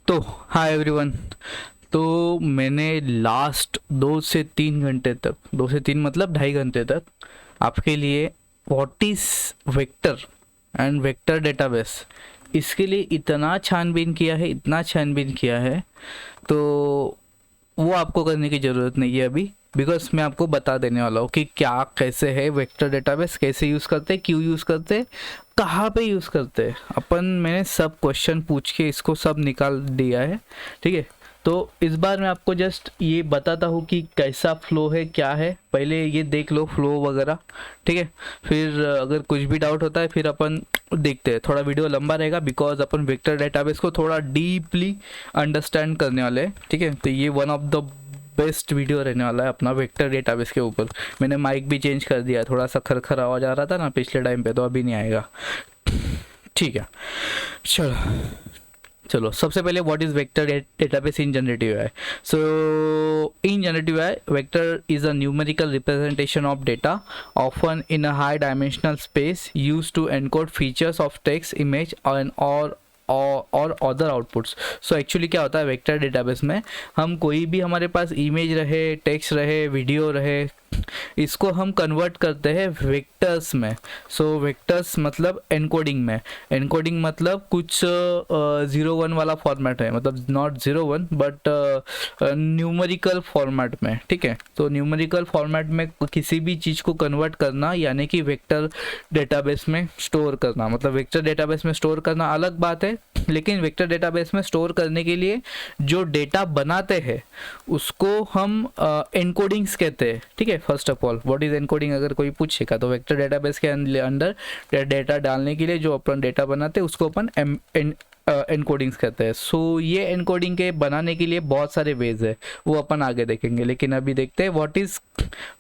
तो hi everyone. तो मैंने लास्ट 2 से 3 घंटे तक, 2 से 3 मतलब 2.5 घंटे तक आपके लिए what is vector and vector database इसके लिए इतना छानबीन किया है, इतना छानबीन किया है। तो वो आपको करने की ज़रूरत नहीं है अभी, बिकॉज मैं आपको बता देने वाला हूँ कि क्या कैसे है वेक्टर डेटाबेस, कैसे यूज़ करते हैं, क्यों यूज़ करते हैं, कहाँ पे यूज़ करते हैं अपन। मैंने सब क्वेश्चन पूछ के इसको सब निकाल दिया है, ठीक है। तो इस बार मैं आपको जस्ट ये बताता हूँ कि कैसा फ्लो है, क्या है। पहले ये देख लो फ्लो वगैरह, ठीक है। फिर अगर कुछ भी डाउट होता है फिर अपन देखते हैं। थोड़ा वीडियो लंबा रहेगा बिकॉज अपन वेक्टर डेटाबेस को थोड़ा डीपली अंडरस्टैंड करने वाले हैं, ठीक है। तो ये one of the best video रहने वाला है अपना वेक्टर डेटाबेस के ऊपर। मैंने माइक भी चेंज कर दिया, थोड़ा सा खरखर आवाज़ आ रहा था ना पिछले टाइम पे, तो अभी नहीं आएगा, ठीक है। चलो चलो सबसे पहले what is vector database in generative AI. So in generative AI vector is a numerical representation of data often in a high dimensional space used to encode features of text, image and और other outputs. So actually क्या होता है vector database में, हम कोई भी हमारे पास image रहे, टेक्स्ट रहे, वीडियो रहे, इसको हम कन्वर्ट करते हैं वेक्टर्स में। सो वेक्टर्स मतलब एनकोडिंग में, एनकोडिंग मतलब कुछ 0-1 वाला फॉर्मेट है, मतलब नॉट 0-1 बट न्यूमेरिकल फॉर्मेट में, ठीक है। तो न्यूमेरिकल फॉर्मेट में किसी भी चीज़ को कन्वर्ट करना यानी कि वेक्टर डेटाबेस में स्टोर करना। मतलब वेक्टर डेटाबेस में स्टोर करना अलग बात है, लेकिन वेक्टर डेटाबेस में स्टोर करने के लिए जो डेटा बनाते हैं उसको हम एनकोडिंग्स कहते हैं, ठीक है। First of all what is encoding अगर कोई पूछेगा तो वेक्टर डेटाबेस के अंदर डेटा डालने के लिए जो अपन डेटा बनाते हैं उसको अपन एनकोडिंग्स कहते हैं। सो ये एनकोडिंग के बनाने के लिए बहुत सारे वेज है, वो अपन आगे देखेंगे। लेकिन अभी देखते हैं what is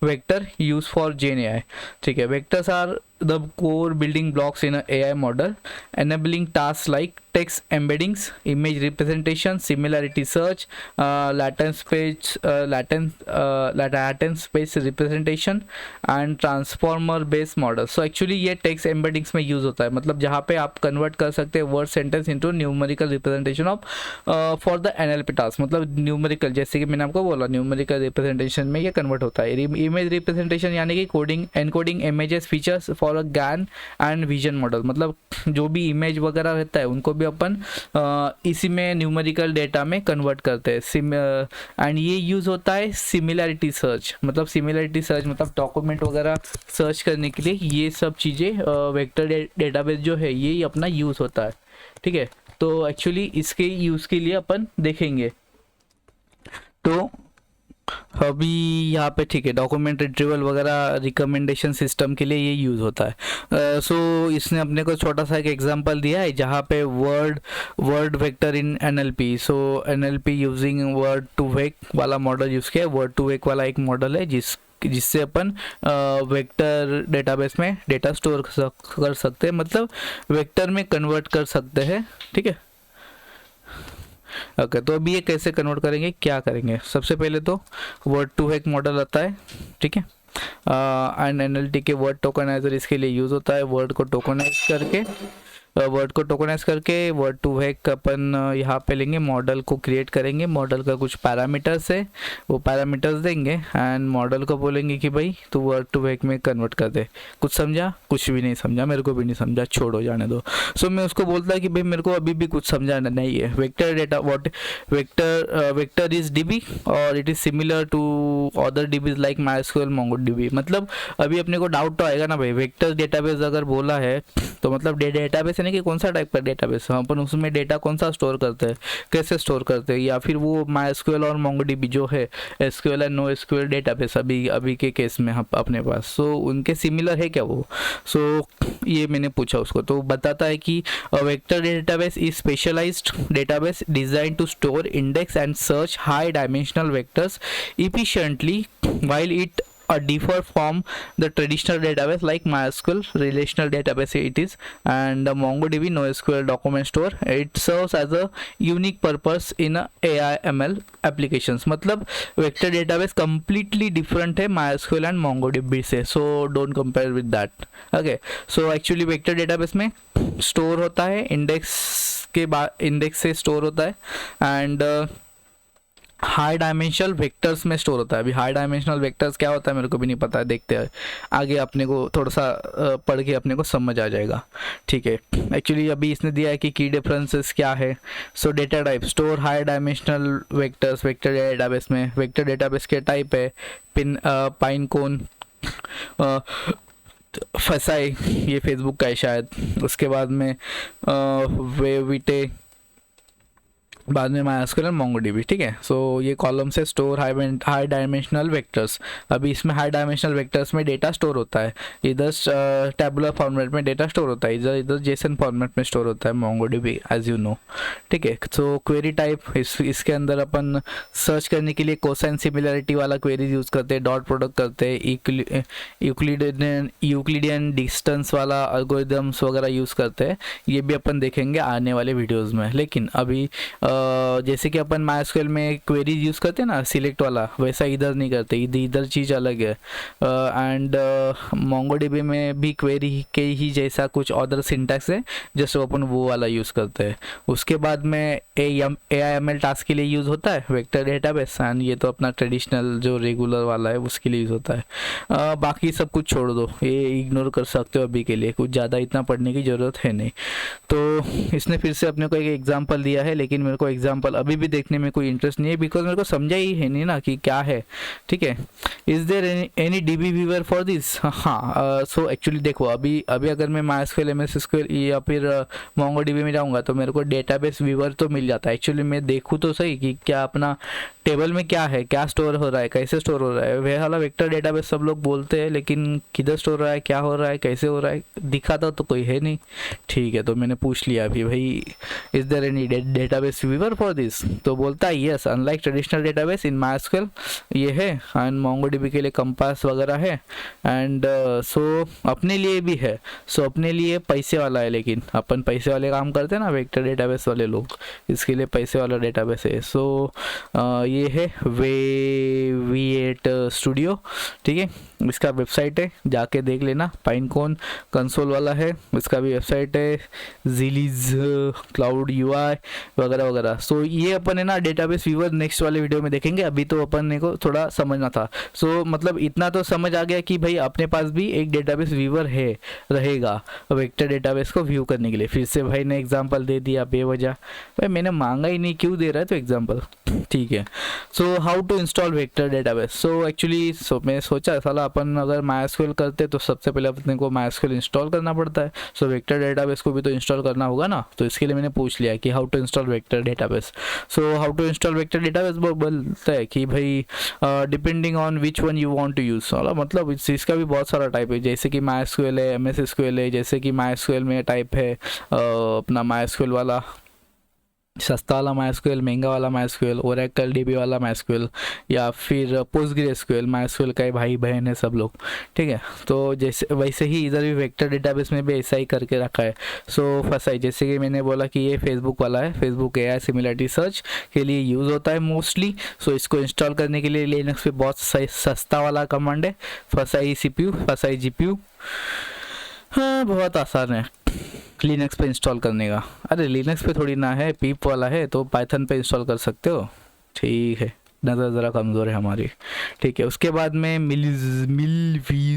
vector use for gen AI, ठीक है। Vectors are the core building blocks in a AI model, enabling tasks like text embeddings, image representation, similarity search, latent space representation and transformer based model। So actually ये text embeddings में use होता है, मतलब जहाँ पे आप convert कर सकते हैं word sentence into numerical representation of for the NLP task. मतलब न्यूमेरिकल, जैसे कि मैंने आपको बोला न्यूमेरिकल रिप्रेजेंटेशन में ये कन्वर्ट होता है। इमेज रिप्रेजेंटेशन यानी कि coding encoding images features for a GAN and vision model, मतलब जो भी इमेज वगैरह रहता है उनको भी अपन इसी में न्यूमेरिकल डेटा में कन्वर्ट करते हैं। एंड ये यूज़ होता है सिमिलैरिटी सर्च, मतलब सिमिलैरिटी सर्च मतलब डॉक्यूमेंट वगैरह सर्च करने के लिए ये सब चीज़ें वेक्टर डेटाबेस जो है ये अपना यूज़ होता है, ठीक है। तो एक्चुअली इसके यूज़ के लिए अपन देखेंगे। तो अभी यहाँ पे ठीक है डॉक्यूमेंट रिट्रीवल वगैरह रिकमेंडेशन सिस्टम के लिए ये यूज़ होता है। सो इसने अपने को छोटा सा एक एग्जांपल दिया है जहाँ पे word vector in NLP. So NLP using word to vec वाला मॉडल यूज़ किया है। वर्ड टू वेक वाला एक मॉडल है जिससे अपन वेक्टर डेटाबेस में डेटा स्टोर कर सकते हैं, मतलब वेक्टर में कन्वर्ट कर सकते हैं, ठीक है। ओके तो अभी ये कैसे कन्वर्ट करेंगे, क्या करेंगे। सबसे पहले तो वर्ड टू वेक मॉडल आता है, ठीक है। एंड एनएलटी के वर्ड टोकनाइजर इसके लिए यूज़ होता है। वर्ड को टोकनाइज करके वर्ड टू वेक अपन यहाँ पे लेंगे, मॉडल को क्रिएट करेंगे। मॉडल का कुछ पैरामीटर्स है, वो पैरामीटर्स देंगे एंड मॉडल को बोलेंगे कि भाई तू वर्ड टू वेक में कन्वर्ट कर दे। कुछ समझा? कुछ भी नहीं समझा, मेरे को भी नहीं समझा, छोड़ो जाने दो। सो मैं उसको बोलता है कि भाई मेरे को अभी भी कुछ समझाना नहीं है। Vector data vector is DB और it is similar to other DBs like MySQL, MongoDB. मतलब अभी अपने को डाउट तो आएगा ना भाई, वेक्टर डेटाबेस अगर बोला है तो मतलब डेटाबेस यानी कि कौन सा टाइप का डेटाबेस, अपन उसमें डेटा कौन सा स्टोर करते हैं, कैसे स्टोर करते हैं, या फिर वो माइस्क्यूएल और मोंगोडीबी जो है SQL and no SQL database अभी के केस में हम अपने पास, सो उनके सिमिलर है क्या वो। सो ये मैंने पूछा उसको, तो बताता है कि vector database is specialized database design to store, index and search high dimensional vectors efficiently while it a differ from the traditional database like MySQL relational database it is, and MongoDB NoSQL document store. It serves as a unique purpose in AI ML applications. मतलब vector database completely different है MySQL and MongoDB से, so don't compare with that. Okay, so actually vector database में store होता है, index के बाद index से store होता है, एंड हाई डायमेंशनल वेक्टर्स में स्टोर होता है. अभी हाई डायमेंशनल वेक्टर्स क्या होता है मेरे को भी नहीं पता है, देखते हैं आगे अपने को थोड़ा सा पढ़ के अपने को समझ आ जाएगा. ठीक है, एक्चुअली अभी इसने दिया है कि की डिफरेंसेस क्या है. सो data type store high dimensional vectors vector database में. वेक्टर डेटाबेस के टाइप है पाइनकोन, फसाई, ये फेसबुक का है शायद. उसके बाद में वेविटे, बाद में MySQL और MongoDB. ठीक है, सो ये कॉलम से स्टोर हाई डायमेंशनल वेक्टर्स. अभी इसमें हाई डायमेंशनल वेक्टर्स में डेटा स्टोर होता है, इधर टैबुलर फॉर्मेट में डेटा स्टोर होता है, इधर जेसन फॉर्मेट में स्टोर होता है MongoDB एज यू नो. ठीक है, सो क्वेरी टाइप इसके अंदर अपन सर्च करने के लिए कोसाइन सिमिलरिटी वाला क्वेरी यूज़ करते हैं, डॉट प्रोडक्ट करते हैं, यूक्लिडियन डिस्टेंस वाला एल्गोरिदम्स वगैरह यूज़ करते हैं. ये भी अपन देखेंगे आने वाले वीडियोज़ में. लेकिन अभी जैसे कि अपन MySQL में क्वेरी यूज़ करते हैं ना सिलेक्ट वाला, वैसा इधर नहीं करते, इधर चीज़ अलग है. एंड MongoDB में भी क्वेरी के ही जैसा कुछ अदर सिंटैक्स है, जस्ट अपन वो वाला यूज़ करते हैं. उसके बाद में AIML टास्क के लिए यूज़ होता है वेक्टर डेटाबेस, एंड ये तो अपना ट्रेडिशनल जो रेगुलर वाला है उसके लिए यूज़ होता है. बाकी सब कुछ छोड़ दो, ये इग्नोर कर सकते हो अभी के लिए, कुछ ज़्यादा इतना पढ़ने की ज़रूरत है नहीं. तो इसने फिर से अपने को एक एग्जाम्पल दिया है, लेकिन मेरे को एग्जाम्पल अभी भी देखने में कोई इंटरेस्ट नहीं है, बिकॉज मेरे को समझा ही है नहीं ना कि क्या है. ठीक है, is there any DB viewer for this. हाँ, सो एक्चुअली देखो अभी अगर मैं MySQL MS SQL या फिर MongoDB में जाऊँगा तो मेरे को डेटाबेस व्यूअर तो मिल जाता है. एक्चुअली मैं देखूँ तो सही कि क्या अपना टेबल में क्या है, क्या स्टोर हो रहा है, कैसे स्टोर हो रहा है. वह वाला वेक्टर डेटाबेस सब लोग बोलते हैं, लेकिन किधर स्टोर हो रहा है, क्या हो रहा है, कैसे हो रहा है, दिखाता तो कोई है नहीं. ठीक है, तो मैंने पूछ लिया अभी, भाई is there any database viewer for this. तो बोलता है yes, unlike traditional database in MySQL ये है, एंड MongoDB के लिए कंपास वगैरह है, एंड सो अपने लिए भी है. सो अपने लिए पैसे वाला है, लेकिन अपन पैसे वाले काम करते हैं ना वेक्टर डेटाबेस वाले लोग, इसके लिए पैसे वाला डेटाबेस है. सो ये है वेविएट स्टूडियो. ठीक है, इसका वेबसाइट है, जाके देख लेना. पाइनकोन कंसोल वाला है, इसका भी वेबसाइट है. जिलीज क्लाउड UI वगैरह वगैरह. सो ये अपन है ना डेटाबेस व्यूअर नेक्स्ट वाले वीडियो में देखेंगे. अभी तो अपन को थोड़ा समझना था. सो मतलब इतना तो समझ आ गया कि भाई अपने पास भी एक डेटाबेस व्यूअर है रहेगा वेक्टर डेटाबेस को व्यू करने के लिए. फिर से भाई ने एग्जांपल दे दिया बेवजह, भाई मैंने मांगा ही नहीं, क्यों दे रहा है तो एग्जांपल. ठीक है, so how to install vector database. So actually मैं सोचा साला अपन अगर MySQL करते तो सबसे पहले अपने को MySQL इंस्टॉल करना पड़ता है. सो वेक्टर डेटाबेस को भी तो इंस्टॉल करना होगा ना, तो इसके लिए मैंने पूछ लिया कि how to install vector database. So how to install vector database बोलता है कि भाई depending on which one you want to use. मतलब इसका भी बहुत सारा टाइप है, जैसे कि MySQL है, MS SQL है. जैसे कि MySQL में टाइप है अपना MySQL वाला सस्ता वाला MySQL, महंगा वाला MySQL, Oracle DB वाला MySQL, या फिर PostgreSQL. MySQL का भाई बहन है सब लोग. ठीक है, तो जैसे वैसे ही इधर भी वेक्टर डेटाबेस में भी ऐसा ही करके रखा है. सो फर्स्ट है, जैसे कि मैंने बोला कि ये फेसबुक वाला है, फेसबुक AI सिमिलरिटी सर्च के लिए यूज़ होता है मोस्टली. सो इसको इंस्टॉल करने के लिए लिनक्स पे बहुत सस्ता वाला कमांड है, फसाई CPU, फसाई GPU. हाँ, बहुत आसान है लिनक्स पे इंस्टॉल करने का. अरे लिनक्स पे थोड़ी ना है, पीप वाला है, तो पाइथन पे इंस्टॉल कर सकते हो. ठीक है, नज़र ज़रा कमज़ोर है हमारी. ठीक है, उसके बाद में मिलवीज़िली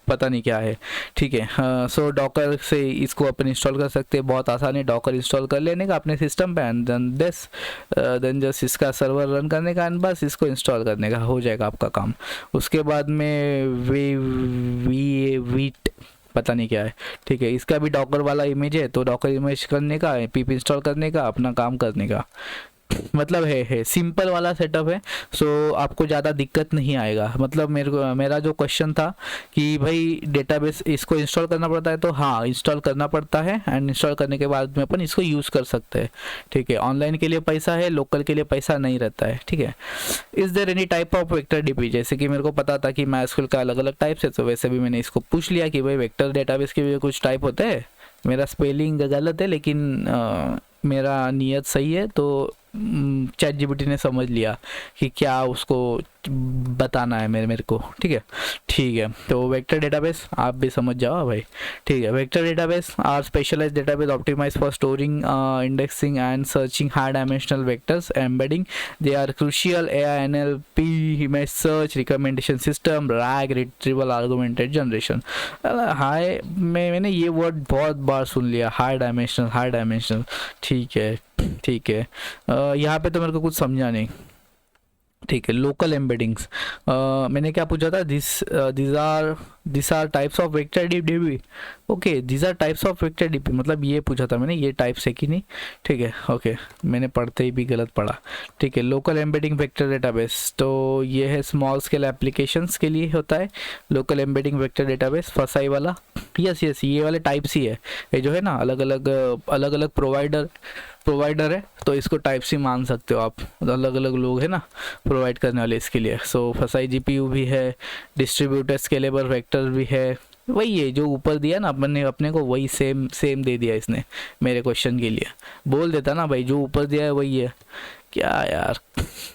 पता नहीं क्या है. ठीक है, सो डॉकर से इसको अपन इंस्टॉल कर सकते हैं. बहुत आसान है डॉकर इंस्टॉल कर लेने का अपने सिस्टम पे, एंड देन जस्ट इसका सर्वर रन करने का, एंड बस इसको इंस्टॉल करने का, हो जाएगा आपका काम. उसके बाद में वीट पता नहीं क्या है. ठीक है, इसका भी डॉकर वाला इमेज है, तो डॉकर इमेज करने का, पीप इंस्टॉल करने का, अपना काम करने का. मतलब है सिंपल वाला सेटअप है। सो आपको ज़्यादा दिक्कत नहीं आएगा। मतलब मेरा जो क्वेश्चन था कि भाई डेटाबेस इसको इंस्टॉल करना पड़ता है, तो हाँ इंस्टॉल करना पड़ता है, एंड इंस्टॉल करने के बाद में अपन इसको यूज़ कर सकते हैं। ठीक है, ऑनलाइन के लिए पैसा है, लोकल के लिए पैसा नहीं रहता है। ठीक है, is there any type of vector DB? जैसे कि मेरे को पता था कि MySQL का अलग अलग टाइप्स है, तो वैसे भी मैंने इसको पूछ लिया कि भाई वेक्टर डेटाबेस के भी कुछ टाइप होते हैं। मेरा स्पेलिंग गलत है, लेकिन मेरा नियत सही है, तो ChatGPT ने समझ लिया कि क्या उसको बताना है मेरे को। ठीक है, तो वेक्टर डेटाबेस आप भी समझ जाओ भाई। ठीक है, vector database are specialized database optimized for storing, indexing and searching high dimensional vectors embedding. They are crucial AI NLP image search recommendation system RAG retrieval augmented generation. High मैंने ये word बहुत बार सुन लिया, हाई डायमेंशनल। ठीक है, यहाँ पे तो मेरे को कुछ समझा नहीं। ठीक है, लोकल एम्बेडिंग्स, मैंने क्या पूछा था? This are types of vector DB. Okay, this are types of vector DB, मतलब ये पूछा था मैंने, ये टाइप्स है कि नहीं। ठीक है, ओके, मैंने पढ़ते ही भी गलत पढ़ा। ठीक है, लोकल एम्बेडिंग वेक्टर डेटाबेस, तो ये है स्मॉल स्केल एप्लीकेशंस के लिए होता है लोकल एम्बेडिंग वेक्टर डेटाबेस। फसाई वाला, यस ये वाले टाइप्स ही है। ये जो है ना, अलग अलग प्रोवाइडर है, तो इसको टाइप सी मान सकते हो आप। अलग अलग लोग है ना प्रोवाइड करने वाले इसके लिए। सो फसाई GPU भी है, डिस्ट्रीब्यूटेड स्केलेबल वेक्टर भी है। वही है जो ऊपर दिया ना अपने को, वही सेम दे दिया इसने मेरे क्वेश्चन के लिए। बोल देता ना भाई, जो यूपर दिया है वही है। क्या यार,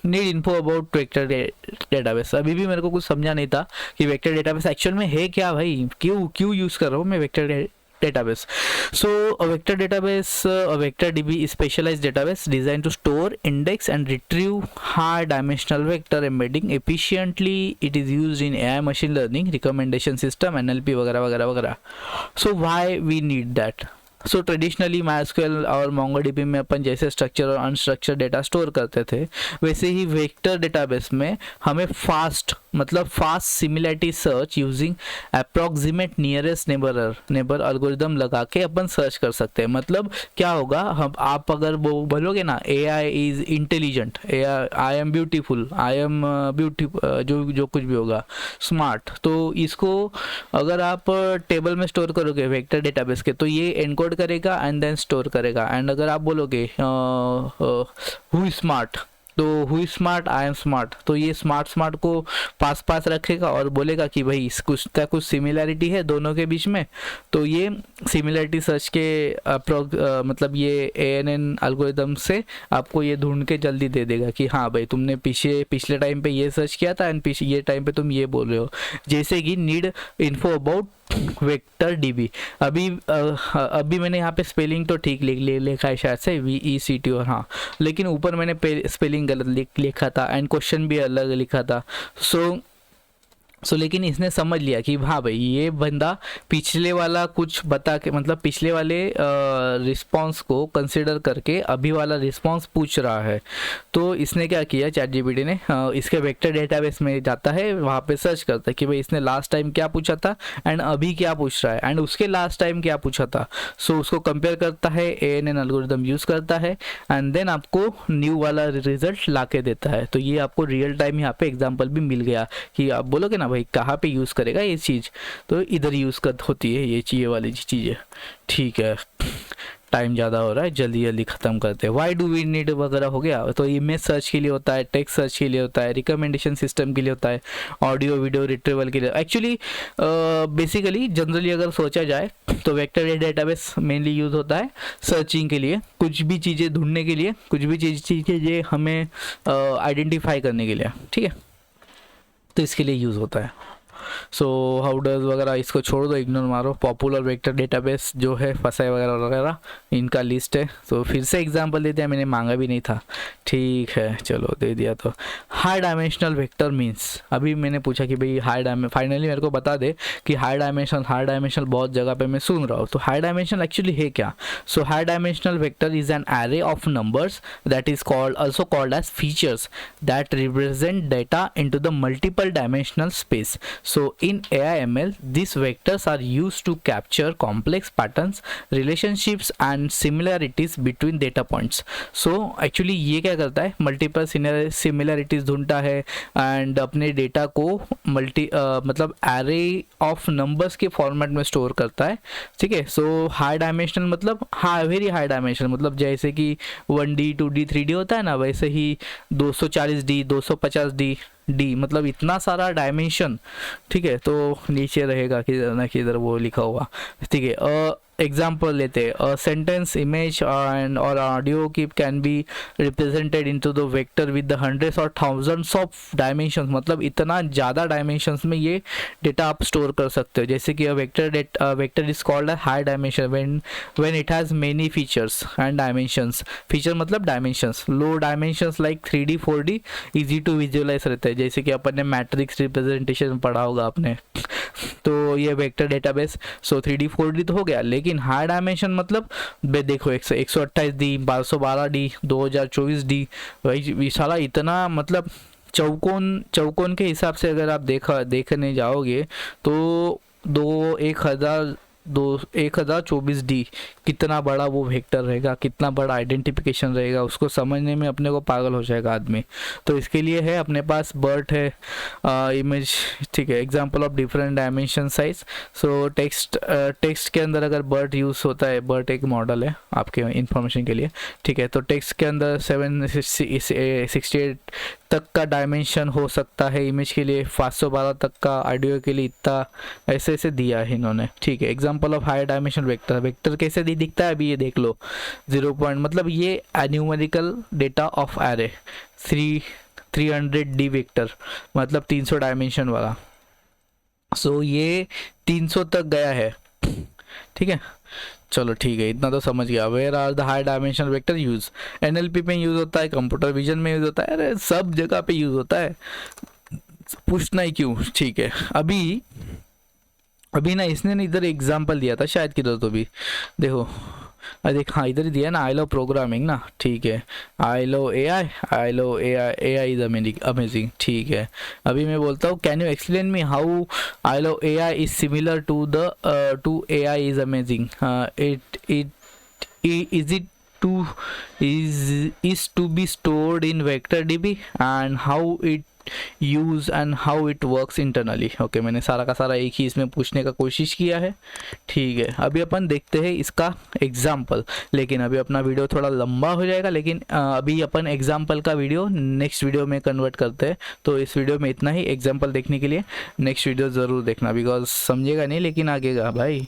need info about vector database. अभी भी मेरे को कुछ समझा नहीं था कि वेक्टर डेटाबेस एक्चुअल में है क्या भाई, क्यों यूज़ कर रहा हूँ मैं vector database. So a vector database, a vector DB is specialized database designed to store, index and retrieve high dimensional vector embedding efficiently. It is used in AI machine learning, recommendation system, NLP वगैरह। So why we need that? So traditionally MySQL और MongoDB में अपन जैसे structure और unstructured data store करते थे, वैसे ही vector database में हमें fast similarity search using approximate nearest neighbour algorithm लगा के अपन सर्च कर सकते हैं। मतलब क्या होगा, हम आप अगर वो बोलोगे ना AI is intelligent, I am beautiful, जो कुछ भी होगा स्मार्ट, तो इसको अगर आप टेबल में स्टोर करोगे वेक्टर डेटाबेस के, तो ये एनकोड करेगा एंड देन स्टोर करेगा। एंड अगर आप बोलोगे हु इज स्मार्ट, तो who is smart, I am smart, तो ये स्मार्ट को पास रखेगा और बोलेगा कि भाई कुछ सिमिलैरिटी है दोनों के बीच में। तो ये सिमिलैरिटी सर्च के मतलब ये ANN एल्गोरिदम से आपको ये ढूंढ के जल्दी दे देगा कि हाँ भाई तुमने पिछले टाइम पे ये सर्च किया था एंड ये टाइम पे तुम ये बोल रहे हो। जैसे कि need info about vector dB. अभी मैंने यहाँ पे स्पेलिंग तो ठीक लिखा है शायद से VECT, और हाँ, लेकिन ऊपर मैंने स्पेलिंग गलत लिखा था एंड क्वेश्चन भी अलग लिखा था। सो लेकिन इसने समझ लिया कि हाँ भाई ये बंदा पिछले वाला कुछ बता के, मतलब पिछले वाले रिस्पांस को कंसिडर करके अभी वाला रिस्पांस पूछ रहा है। तो इसने क्या किया, ChatGPT ने इसके वेक्टर डेटाबेस में जाता है, वहाँ पे सर्च करता है कि भाई इसने लास्ट टाइम क्या पूछा था एंड अभी क्या पूछ रहा है एंड उसके लास्ट टाइम क्या पूछा था। सो उसको कंपेयर करता है, ANN एल्गोरिदम यूज़ करता है एंड देन आपको न्यू वाला रिजल्ट ला के देता है। तो ये आपको रियल टाइम यहाँ पे एग्जाम्पल भी मिल गया कि आप बोलोगे ना भाई कहाँ पे यूज़ करेगा ये चीज़, तो इधर यूज़ कर होती है ये वाली चीज़ें। ठीक है, टाइम ज़्यादा हो रहा है, जल्दी ख़त्म करते हैं। वाई डू वी नीड वगैरह हो गया। तो इमेज सर्च के लिए होता है, टेक्स्ट सर्च के लिए होता है, रिकमेंडेशन सिस्टम के लिए होता है, ऑडियो वीडियो रिट्रीवल के लिए। एक्चुअली बेसिकली जनरली अगर सोचा जाए तो वेक्टर डेटाबेस मेनली यूज़ होता है सर्चिंग के लिए, कुछ भी चीज़ें ढूंढने के लिए, कुछ भी चीज़ें हमें आइडेंटिफाई करने के लिए। ठीक है, तो इसके लिए यूज़ होता है। सो हाउ डज वगैरह इसको छोड़ दो, इग्नोर मारो। पॉपुलर वेक्टर डेटाबेस जो है फसाई वगैरह इनका लिस्ट है। तो फिर से एग्जांपल देते हैं, मैंने मांगा भी नहीं था। ठीक है, चलो दे दिया। तो हाई डायमेंशनल वेक्टर मीन्स, अभी मैंने पूछा कि भाई फाइनली मेरे को बता दे कि हाई डायमेंशनल बहुत जगह पे मैं सुन रहा हूँ। तो हाई डायमेंशनल एक्चुअली है क्या? So high dimensional vector is an array of numbers that is also called as features that represent data into the multiple dimensional space. So in AI/ML, these vectors are used to capture complex patterns, relationships and similarities between data points. So actually ये क्या करता है, multiple similarities ढूंढता है and अपने data को मतलब array of numbers के फॉर्मेट में स्टोर करता है, ठीक है. सो हाई डायमेंशनल मतलब वेरी हाई डायमेंशनल, मतलब जैसे कि 1D 2D 3D होता है ना, वैसे ही 240D 250D मतलब इतना सारा डायमेंशन, ठीक है. तो नीचे रहेगा किधर ना किधर वो लिखा हुआ, ठीक है. एग्जाम्पल लेते हैं, सेंटेंस, इमेज एंड और ऑडियो की can be represented into the vector with the hundreds और थाउजेंड्स ऑफ डायमेंशंस, मतलब इतना ज़्यादा डायमेंशंस में ये डेटा आप स्टोर कर सकते हो. जैसे कि vector is called a high dimension when it has many features and dimensions. Feature मतलब dimensions. Low dimensions like 3D 4D easy to visualize रहता है, जैसे कि अपन ने मैट्रिक्स रिप्रेजेंटेशन पढ़ा होगा आपने. तो ये वेक्टर डेटाबेस, सो 3D 4D तो हो गया, लेकिन हाई डायमेंशन मतलब देखो 128D 1212D 2024D, वही सारा इतना, मतलब चौकोन के हिसाब से अगर आप देखने जाओगे तो 1024D कितना बड़ा वो वेक्टर रहेगा, कितना बड़ा आइडेंटिफिकेशन रहेगा, उसको समझने में अपने को पागल हो जाएगा आदमी. तो इसके लिए है अपने पास BERT है, इमेज, ठीक है. Example of different dimension size. So text के अंदर अगर BERT यूज़ होता है, BERT एक मॉडल है आपके इंफॉर्मेशन के लिए, ठीक है. तो टेक्स्ट के अंदर 768 तक का डायमेंशन हो सकता है, इमेज के लिए 512 तक का, ऑडियो के लिए इतना, ऐसे ऐसे दिया है इन्होंने, ठीक है. Example of high dimension vector कैसे दिखता है अभी ये देख लो. 0 पॉइंट मतलब ये numerical data of array 300D vector, मतलब 300 डायमेंशन वाला. सो ये 300 तक गया है, ठीक है. चलो ठीक है, इतना तो समझ गया. Where are the high dimension vector use? NLP में यूज होता है, कंप्यूटर विजन में यूज होता है, अरे सब जगह पे यूज होता है, पूछना ही क्यों, ठीक है. अभी ना इसने ना इधर एग्जाम्पल दिया था शायद किधर, तो भी देखो, देख, हाँ इधर ही दिया ना, आई लव प्रोग्रामिंग ना, ठीक है. I love AI is amazing, ठीक है. अभी मैं बोलता हूँ, can you explain me how I love AI is similar to AI is amazing. Is to be stored in vector DB and how it use and how it works internally. Okay, मैंने सारा का सारा एक ही इसमें पूछने का कोशिश किया है, ठीक है. अभी अपन देखते हैं इसका एग्जाम्पल, लेकिन अभी अपना वीडियो थोड़ा लंबा हो जाएगा, लेकिन अभी अपन एग्जाम्पल का वीडियो नेक्स्ट वीडियो में कन्वर्ट करते हैं. तो इस वीडियो में इतना ही. एग्जाम्पल देखने के लिए नेक्स्ट वीडियो ज़रूर देखना, बिकॉज समझेगा नहीं लेकिन आगेगा भाई.